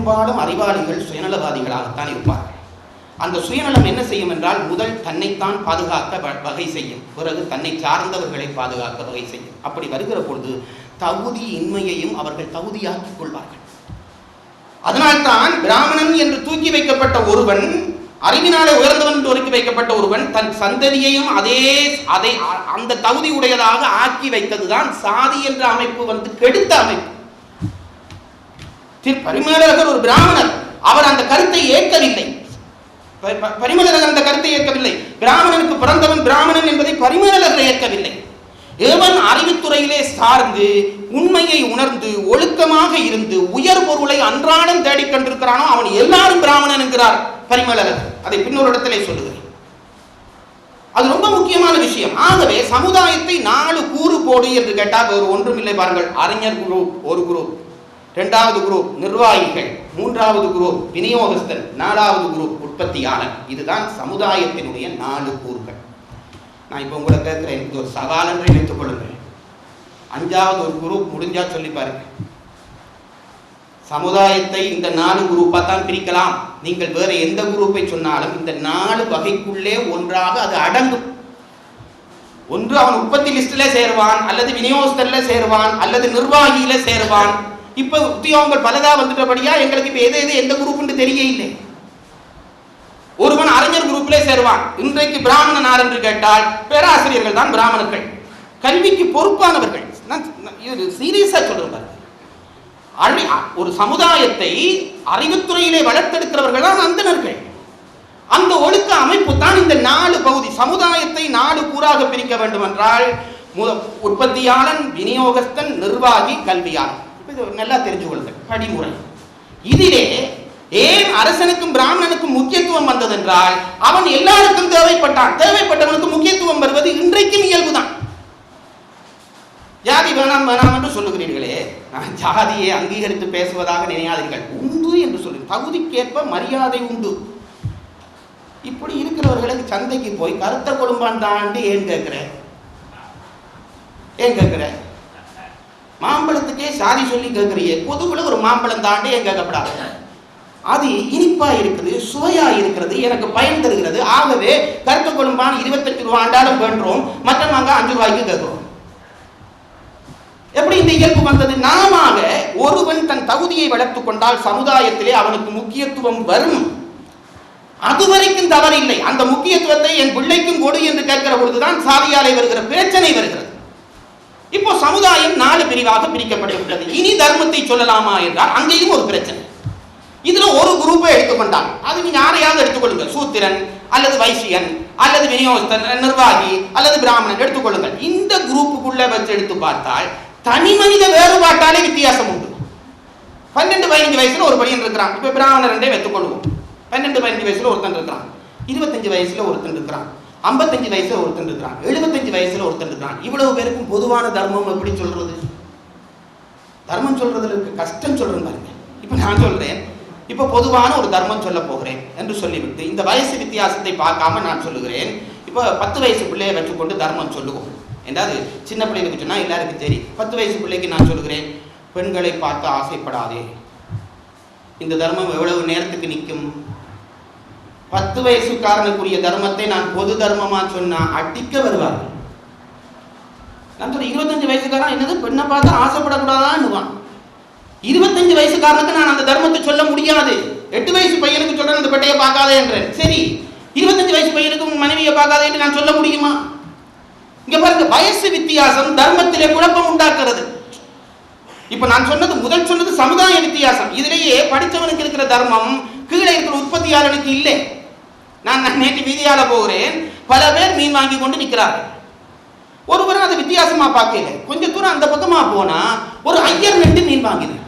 பெரும்பாலும் அறிவாளிகள் சுயநலவாதிகளாகத்தான் இருப்பார்கள். அந்த சுயநலம் என்ன செய்யும் என்றால், முதல் தன்னைத்தான் பாதுகாக்க வகை செய்யும், பிறகு தன்னை சார்ந்தவர்களை பாதுகாக்க வகை செய்யும். அப்படி வருகிற பொழுது தகுதி இன்மையையும் அவர்கள் தகுதியாக்கிக் கொள்வார்கள். அதனால்தான் பிராமணன் என்று தூக்கி வைக்கப்பட்ட ஒருவன், அறிவினாலே உயர்ந்தவன் என்று ஒதுக்கி வைக்கப்பட்ட ஒருவன் தன் சந்ததியையும் அதை அந்த தகுதி உடையதாக ஆக்கி வைத்ததுதான் சாதி என்ற அமைப்பு கெடுத்த அமைப்பு. பரிமேலழகர் ஒரு பிராமணர், அவர் அந்த கருத்தை ஏற்கவில்லை. பரிமேலழகர் அந்த கருத்தை ஏற்கவில்லை. பிராமணனுக்கு பிறந்தவன் பிராமணன் என்பதை பரிமேலழகர் ஏற்கவில்லை. எவன் அறிவுத்துறையிலே சார்ந்து உண்மையை உணர்ந்து ஒழுக்கமாக இருந்து உயர் பொருளை அன்றாடம் தேடிக்கொண்டிருக்கிறானோ அவன் எல்லாரும் பிராமணன் என்கிறார் பரிமேலழகர். அதை பின்னொரு இடத்திலே சொல்லுகிறேன். அது ரொம்ப முக்கியமான விஷயம். ஆகவே சமுதாயத்தை 4 கூறு போடு என்று கேட்டால் ஒரு ஒன்றுமில்லை. பாருங்கள், அறிஞர் குரூப் ஒரு குரூப், 2வது குரூப் நிர்வாகிகள், 3வது குரூப் விநியோகஸ்தன், 4வது குரூப் உற்பத்தியாளர். இதுதான் சமுதாயத்தினுடைய 4 கூறுகள். நான் இப்போ உங்களை கேட்கிறேன், இது ஒரு சவால் என்று வைத்துக் கொள்ளுங்கள். 5வது ஒரு குரூப் முடிஞ்சா சொல்லி பாருங்க. சமுதாயத்தை இந்த 4 குரூப்பா தான் பிரிக்கலாம். நீங்கள் வேற எந்த குரூப்பை சொன்னாலும் இந்த 4 வகைக்குள்ளே ஒன்றாக அது அடங்கும். ஒன்று அவன் உற்பத்தி லிஸ்ட்ல சேருவான், அல்லது விநியோகஸ்தர்ல சேருவான், அல்லது நிர்வாகியில சேருவான். இப்ப உத்தியோகங்கள் பலதா வந்துட்டபடியா எங்களுக்கு இப்ப எது எந்த குரூப் தெரிய இல்லை. ஒருவன் அறிஞர் குரூப்ல சேருவான். இன்றைக்கு பிராமணன் யார் என்று கேட்டால் பேராசிரியர்கள் தான் பிராமணர்கள், கல்விக்கு பொறுப்பானவர்கள். சீரியஸா சொல்றேன். ஒரு சமுதாயத்தை அறிவுத்துறையிலே வளர்த்தெடுக்கிறவர்கள் தான் அந்தணர்கள். அந்த ஒழுக்க அமைப்பு தான் இந்த 4 பகுதி. சமுதாயத்தை 4 கூறாக பிரிக்க வேண்டும் என்றால் உற்பத்தியாளன், விநியோகஸ்தன், நிர்வாகி, கல்வியாளன். நல்லா தெரிஞ்சு கொள்ளுங்கள் படிமுறை. இதிலே ஏன் அரசனுக்கும் பிராமணனுக்கும் முக்கியத்துவம் வந்தது என்றால், அவன் எல்லாருக்கும் தேவைப்பட்டவனுக்கு முக்கியத்துவம் வருவது இன்றைக்கும் இயல்புதான். ஜாதி வேணாம் என்று சொல்லுகிறீர்களே, நான் ஜாதியை அங்கீகரித்து பேசுவதாக நினையாதீர்கள். உண்டு என்று சொல்லு, தகுதிக்கேற்ப மரியாதை உண்டு. இப்படி இருக்கிறவர்களுக்கு சந்தைக்கு போய் கருத்த கொழும்பான் தாண்டி ஏன் கேட்கிறேன்? மாம்பழத்துக்கே சாதி சொல்லி கேட்கிறியே, பொதுவுல ஒரு மாம்பழம் தாண்டி ஏன் கேட்கப்படாது? அது இனிப்பா இருக்குது, சுவையா இருக்கிறது, எனக்கு பயன் தருகிறது. ஆகவே கருத்த கொழும்பான் 25 ரூபா ஆண்டாலும் வேண்டுறோம், மற்ற மாங்காய் 5 ரூபாய்க்கு கேட்கிறோம். எப்படி இந்த இயல்பு வந்தது? நாம ஒருவன் தன் தகுதியை வளர்த்துக் கொண்டால் சமுதாயத்திலே அவனுக்கு முக்கியத்துவம் வரும். அதுவரைக்கும் தவறில்லை. அந்த முக்கியத்துவத்தை என் பிள்ளைக்கும் கொடு என்று கேட்கிற பொழுதுதான் சாதியாலே வருகிற பிரச்சனை வருகிறது. இப்போ சமுதாயம் 4 பிரிவாக பிரிக்கப்பட்டுவிட்டது. இனி தர்மத்தை சொல்லலாமா என்றால் அங்கேயும் ஒரு பிரச்சனை. இதுல ஒரு குரூப்பை எடுத்துக்கொண்டால், அது நீங்க யாரையாவது எடுத்துக்கொள்ளுங்கள், சூத்திரன் அல்லது வைசியன் அல்லது விநியோகஸ்தன், நிர்வாகி அல்லது பிராமணன் எடுத்துக்கொள்ளுங்கள். இந்த குரூப்புக்குள்ள வச்சு எடுத்து பார்த்தால் தனி மனித வேறுபாட்டாலே வித்தியாசம் உண்டு. 12-15 வயசுல ஒரு பையன் இருக்கிறான். இப்ப பிராமணர் ரெண்டே வைத்துக்கொள்வோம். 12-15 வயசுல ஒருத்தன் இருக்கிறான், 25 வயசுல ஒருத்தன் இருக்கிறான், 55 வயசுல ஒருத்தன் இருக்கிறான், 75 வயசுல ஒருத்தன் இருக்கிறான். இவ்வளவு பேருக்கும் பொதுவான தர்மம் எப்படி சொல்றது? தர்மம் சொல்றதுல இருக்க கஷ்டம் சொல்றேன் பாருங்க. இப்ப நான் சொல்றேன், இப்ப பொதுவான ஒரு தர்மம் சொல்ல போகிறேன் என்று சொல்லிவிட்டு இந்த வயசு வித்தியாசத்தை பார்க்காம நான் சொல்லுகிறேன். இப்ப 10 வயசு பிள்ளையை வச்சுக்கொண்டு தர்மம் சொல்லுவோம். என்றாவது சின்ன பிள்ளைகளுக்கு சொன்னா எல்லாருக்கும் சரி. 10 வயசு பிள்ளைக்கு நான் சொல்லுகிறேன், பெண்களை பார்த்து ஆசைப்படாதே. இந்த தர்மம் எவ்வளவு நேரத்துக்கு நிற்கும்? 10 வயசுக்காரனுக்குரிய தர்மத்தை நான் பொது தர்மமா சொன்னா அடிக்க வருவார்கள். நான் சொல்ற 25 வயசுக்காரன் என்னது பெண்ணை பார்த்து ஆசைப்படக்கூடாதான்னுவான். 25 வயசுக்காரனுக்கு நான் அந்த தர்மத்தை சொல்ல முடியாது. 8 வயசு பையனுக்கு சொல்றேன் இந்த பெட்டையை பார்க்காதே என்றேன். சரி, 25 வயசு பையனுக்கு மனைவியை பார்க்காதே என்று நான் சொல்ல முடியுமா? இங்க பாருங்க, வயசு வித்தியாசம் தர்மத்திலே குழப்பம் உண்டாக்குறது. இப்ப நான் முதல் சொன்னது சமுதாய வித்தியாசம். இதிலேயே படித்தவனுக்கு இருக்கிற தர்மம் கீழே இருக்கிற உற்பத்தியாளனுக்கு இல்லை. நான் நேற்று வீதியால போகிறேன், பல பேர் மீன் வாங்கி கொண்டு நிற்கிறார்கள். ஒருவரும் அதை வித்தியாசமா பார்க்கல. கொஞ்ச தூரம் அந்த பக்கமா போனா ஒரு ஐயர் நின்று மீன் வாங்கினேன்.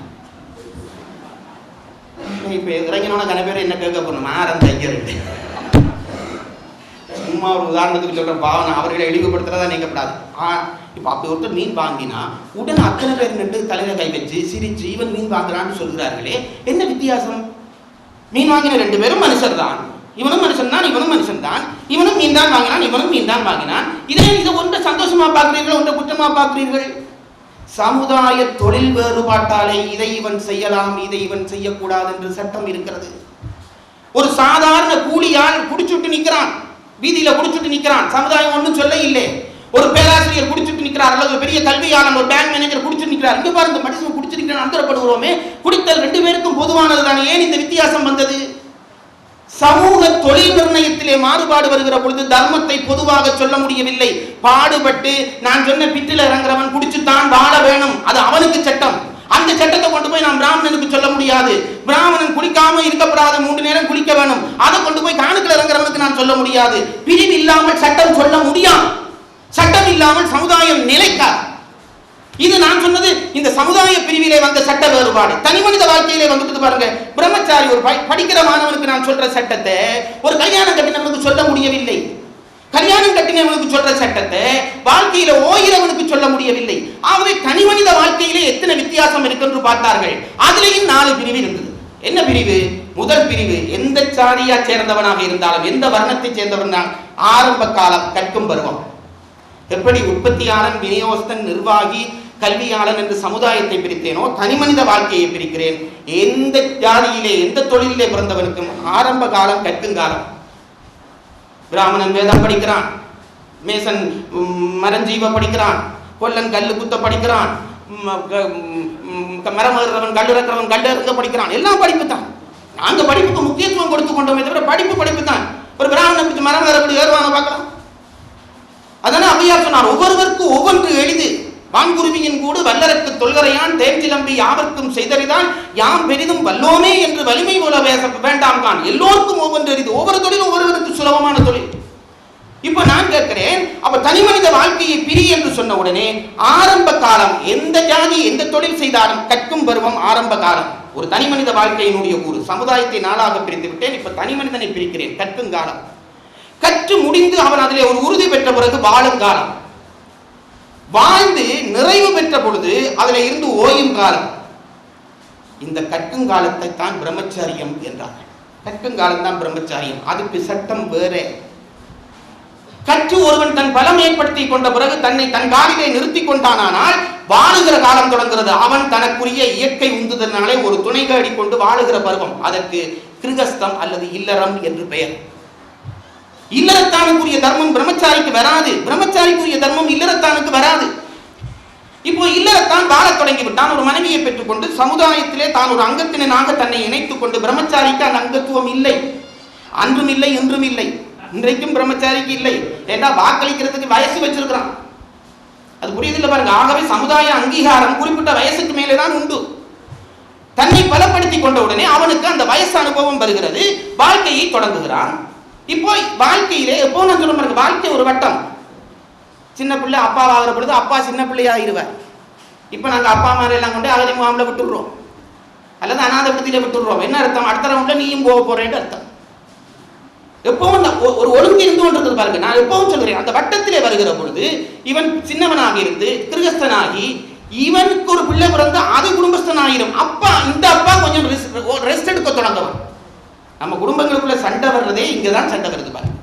இப்ப இறங்கினோட கன பேர் என்ன கேட்க போறோம், யார் அந்த ஐயர்? சும்மா ஒரு உதாரணத்துக்கு சொல்ற பாவனை, அவர்களை இழிவுபடுத்துறதா நீங்கப்படாது. இப்ப அப்படி ஒருத்தர் மீன் வாங்கினா உடனே அத்தனை பேர் நின்று தலையில கை வச்சு சிரிச்சு இவன் மீன் வாங்குறான்னு சொல்கிறார்களே, என்ன வித்தியாசம்? மீன் வாங்கின 2 பேரும் மனுஷர் தான். இவனும் மனுஷன் தான், இவனும் மனுஷன் தான். இவனும் மீன் தான் வாங்கினான், இவனும் மீன் தான் வாங்கினான். இதை ஒன்றை சந்தோஷமா பார்க்கிறீர்கள், ஒன்றை குற்றமா பார்க்கிறீர்கள். சமுதாய தொழில் வேறுபாட்டாலே இதை இவன் செய்யலாம், இதை இவன் செய்யக்கூடாது என்று சட்டம் இருக்கிறது. ஒரு சாதாரண கூலியால் குடிச்சுட்டு நிற்கிறான், வீதியில குடிச்சுட்டு நிற்கிறான், சமுதாயம் ஒன்றும் சொல்ல இல்லை. ஒரு பேராசிரியர் குடிச்சுட்டு நிற்கிறார், அல்லது ஒரு பெரிய கல்வியாளன், ஒரு பேங்க் மேனேஜர் குடிச்சுட்டு நிற்கிறார். இங்க பாருங்க, மனுஷன் குடிச்சு நிற்கிறான், அந்தரப்படுகிறோமே. குடித்தல் ரெண்டு பேருக்கும் பொதுவானது தானே, ஏன் இந்த வித்தியாசம் வந்தது? சமூக தொழில் நிர்ணயத்திலே மாறுபாடு வருகிற பொழுது தர்மத்தை பொதுவாக சொல்ல முடியவில்லை. பாடுபட்டு நான் சொன்ன பிட்டில் இறங்குறவன் குடிச்சுத்தான் வாழ வேணும், அது அவனுக்கு சட்டம். அந்த சட்டத்தை கொண்டு போய் நாம் பிராமணனுக்கு சொல்ல முடியாது. பிராமணன் குளிக்காம இருக்கப்படாத 3 நேரம் குளிக்க வேணும், அதை கொண்டு போய் காணுக்குள்ள இறங்குறவனுக்கு நான் சொல்ல முடியாது. பிரிவு இல்லாமல் சட்டம் சொல்ல முடியாது. சட்டம் இல்லாமல் சமுதாயம் நிலைக்காது. இது நான் சொன்னது இந்த சமுதாய பிரிவிலே வந்த சட்ட வேறுபாடு. தனி மனித வாழ்க்கையிலே வந்துட்டு பாருங்க, பிரம்மச்சாரி ஒரு படிக்கிற மாணவனுக்கு நான் சொல்ற சட்டத்தை ஒரு கல்யாணம் கட்டினவனுக்கு சொல்ல முடியவில்லை. கல்யாணம் கட்டினவனுக்கு சொல்ற சட்டத்தை வாழ்க்கையில ஓயிரவனுக்கு சொல்ல முடியவில்லை. ஆகவே தனி மனித வாழ்க்கையிலே எத்தனை வித்தியாசம் இருக்கு என்று பார்த்தார்கள். அதுலேயும் 4 பிரிவு இருந்தது. என்ன பிரிவு? முதல் பிரிவு, எந்த சாதியா சேர்ந்தவனாக இருந்தாலும், எந்த வர்ணத்தை சேர்ந்தவன், ஆரம்ப காலம் கற்கும் பருவம். எப்படி உற்பத்தியாளன், விநியோகஸ்தன், நிர்வாகி, கல்வியாளன் என்று சமுதாயத்தை பிரித்தேனோ, தனி மனித வாழ்க்கையை பிரிக்கிறேன். எந்த ஜாதியிலே எந்த தொழிலே பிறந்தவனுக்கும் ஆரம்ப காலம் கற்குங்காலம். பிராமணன் வேதம் படிக்கிறான், மேசன் மரஞ்சீவ படிக்கிறான், கொல்லன் கல்லு குத்த படிக்கிறான், மரம் ஏறுறவன் கல்லுறக்கிறவன் கல்லறுங்க படிக்கிறான். எல்லாம் படிப்பு தான். நாங்க படிப்புக்கு முக்கியத்துவம் கொடுத்து கொண்டோமே தவிர படிப்பு தான். ஒரு பிராமணனுக்கு மரம் ஏறக்கூடிய ஏறுவாங்க பார்க்கலாம். அதனால அவையார் சொன்னார், ஒவ்வொருவருக்கும் ஒவ்வொன்று எளிது. வான்குருவியின் கூடு வல்லரக்கு தொல்கரையான் தேர்ச்சிலம்பி யாவர்க்கும் செய்தறிதான் யாம் பெரிதும் வல்லோமே என்று வலிமை போல பேச வேண்டாம் தான். எல்லோருக்கும் ஒவ்வொன்று எளிது. ஒவ்வொரு தொழிலும் ஒவ்வொருவருக்கு சுலபமான தொழில். இப்ப நான் கேட்கிறேன், அப்ப தனி மனித வாழ்க்கையை பிரி என்று சொன்ன உடனே ஆரம்ப காலம், எந்த ஜாதி எந்த தொழில் செய்தாலும் கற்கும் பருவம் ஆரம்ப காலம். ஒரு தனி மனித வாழ்க்கையினுடைய கூறு. சமுதாயத்தை 4ஆக பிரித்து விட்டேன், இப்ப தனி மனிதனை பிரிக்கிறேன். கற்கும் காலம். கற்று முடிந்து அவன் அதிலே ஒரு உறுதி பெற்ற பிறகு வாழும் காலம். வாழ்ந்து நிறைவு பெற்ற பொழுது அதில் இருந்து ஓயும் காலம். இந்த கற்குங்காலத்தை தான் பிரம்மச்சாரியம் என்றார்கள். கற்குங்காலம் தான் பிரம்மச்சாரியம். அதுக்கு சட்டம் வேறே. கற்று ஒருவன் தன் பலம் ஏற்படுத்தி கொண்ட பிறகு தன்னை தன் காலிலே நிறுத்தி கொண்டானால் வாழுகிற காலம் தொடங்குகிறது. அவன் தனக்குரிய இயற்கை உந்துதனாலே ஒரு துணை தேடி கொண்டு வாழுகிற பருவம். அதற்கு கிருகஸ்தம் அல்லது இல்லறம் என்று பெயர். இல்லறத்தானுக்குரிய தர்மம் பிரம்மச்சாரிக்கு வராது, பிரம்மச்சாரிக்குரிய தர்மம் இல்லறத்தானுக்கு வராது. இப்போ இல்லறத்தான் வாழ தொடங்கி விட்டான். ஒரு மனைவியை பெற்றுக்கொண்டு சமுதாயத்திலே தான் ஒரு அங்கத்தினனாக தன்னை இணைத்துக் கொண்டு, பிரம்மச்சாரிக்கு அந்த அங்கத்துவம் இல்லை. அன்றும் இல்லை, இன்றும் இல்லை, இன்றைக்கும் பிரம்மச்சாரிக்கு இல்லை. ஏன்னா வாக்களிக்கிறதுக்கு வயசு வச்சிருக்கிறான். அது புரியுதில்லை பாருங்க. ஆகவே சமுதாய அங்கீகாரம் குறிப்பிட்ட வயசுக்கு மேலேதான் உண்டு. தன்னை பலப்படுத்தி கொண்ட உடனே அவனுக்கு அந்த வயசு அனுபவம் வருகிறது, வாழ்க்கையை தொடங்குகிறான். இப்போ வாழ்க்கையிலே எப்போ நான் சொல்ல பாருங்க, வாழ்க்கை ஒரு வட்டம். சின்ன பிள்ளை அப்பா ஆகிற பொழுது அப்பா சின்ன பிள்ளையாகிடுவார். இப்போ நாங்கள் அப்பா அம்மா எல்லாம் கொண்டு அகதி முகாமில் விட்டுடுறோம், அல்லது அநாத விடுதியில விட்டுடுறோம். என்ன அர்த்தம்? அடுத்த ரவுண்டில் நீயும் போக போறேன்னு அர்த்தம். எப்பவும் ஒரு ஒழுங்கு இருந்து கொண்டிருக்கிறது பாருங்க. நான் எப்பவும் சொல்கிறேன், அந்த வட்டத்திலே வருகிற பொழுது இவன் சின்னவனாக இருந்து கிருகஸ்தனாகி இவனுக்கு ஒரு பிள்ளை பிறந்து அது குடும்பஸ்தனாகிடும். அப்பா இந்த அப்பா கொஞ்சம் ரெஸ்ட் எடுக்க தொடங்குவான். நம்ம குடும்பங்களுக்குள்ள சண்டை வர்றதே இங்கதான் சண்டை வருது பாருங்க.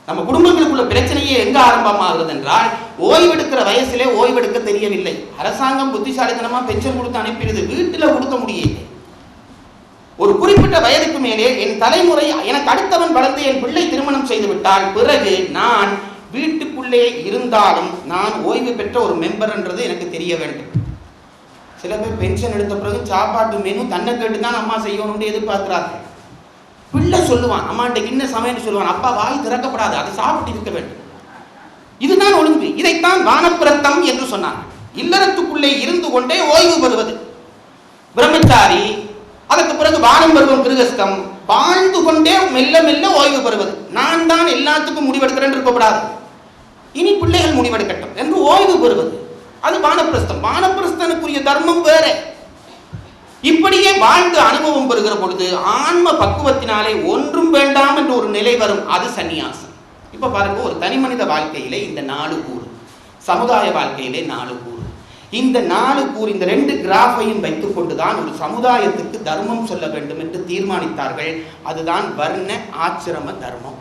நம்ம குடும்பங்களுக்குள்ள பிரச்சனையே எங்க ஆரம்பமாகிறது என்றால், ஓய்வெடுக்கிற வயசுல ஓய்வெடுக்க தெரியவில்லை. அரசாங்கம் புத்திசாலித்தனமா பென்ஷன் கொடுத்து அனுப்பிடுது, வீட்டுல கொடுக்க முடியல. ஒரு குறிப்பிட்ட வயதுக்கு மேலே என் தலைமுறை, எனக்கு அடுத்தவன் வளர்ந்து என் பிள்ளை திருமணம் செய்து விட்டால் பிறகு நான் வீட்டுக்குள்ளே இருந்தாலும் நான் ஓய்வு பெற்ற ஒரு மெம்பர் என்றது எனக்கு தெரிய வேண்டும். சில பேர் பென்ஷன் எடுத்த பிறகு சாப்பாட்டு மெனு தன்னை கேட்டு தான் அம்மா செய்யணும்னு எதிர்பார்க்கிறார்கள். பிள்ளை சொல்லுவான், அம்மா இன்றைக்கு என்ன சமையல் சொல்லுவான், அப்பா வாய் திறக்கப்படாது, அதை சாப்பிட்டு இருக்க வேண்டும். இதுதான் ஒழுங்கு. இதைத்தான் வானப்பிரத்தம் என்று சொன்னார். இல்லறத்துக்குள்ளே இருந்து கொண்டே ஓய்வு பெறுவது பிரம்மச்சாரி. அதற்கு பிறகு வானம் பருவம் கிருகஸ்தம். வாழ்ந்து கொண்டே மெல்ல மெல்ல ஓய்வு பெறுவது. நான் தான் எல்லாத்துக்கும் முடிவெடுக்கிறேன் இருக்கக்கூடாது, இனி பிள்ளைகள் முடிவெடுக்கட்டும் என்று ஓய்வு பெறுவது, அது வானப்பிரஸ்தம். வானப்பிரஸ்தனுக்குரிய தர்மம் வேற. இப்படியே வாழ்ந்து அனுபவம் பெறுகிற பொழுது ஆன்ம பக்குவத்தினாலே ஒன்றும் வேண்டாம் என்று ஒரு நிலை வரும், அது சந்நியாசம். இப்ப பாருங்க, ஒரு தனி மனித வாழ்க்கையிலே இந்த 4 கூறு, சமுதாய வாழ்க்கையிலே 4 கூறு. இந்த 4 கூறு, இந்த 2 கிராஃபையும் வைத்துக் கொண்டுதான் ஒரு சமுதாயத்துக்கு தர்மம் சொல்ல வேண்டும் என்று தீர்மானித்தார்கள். அதுதான் வர்ண ஆசிரம தர்மம்.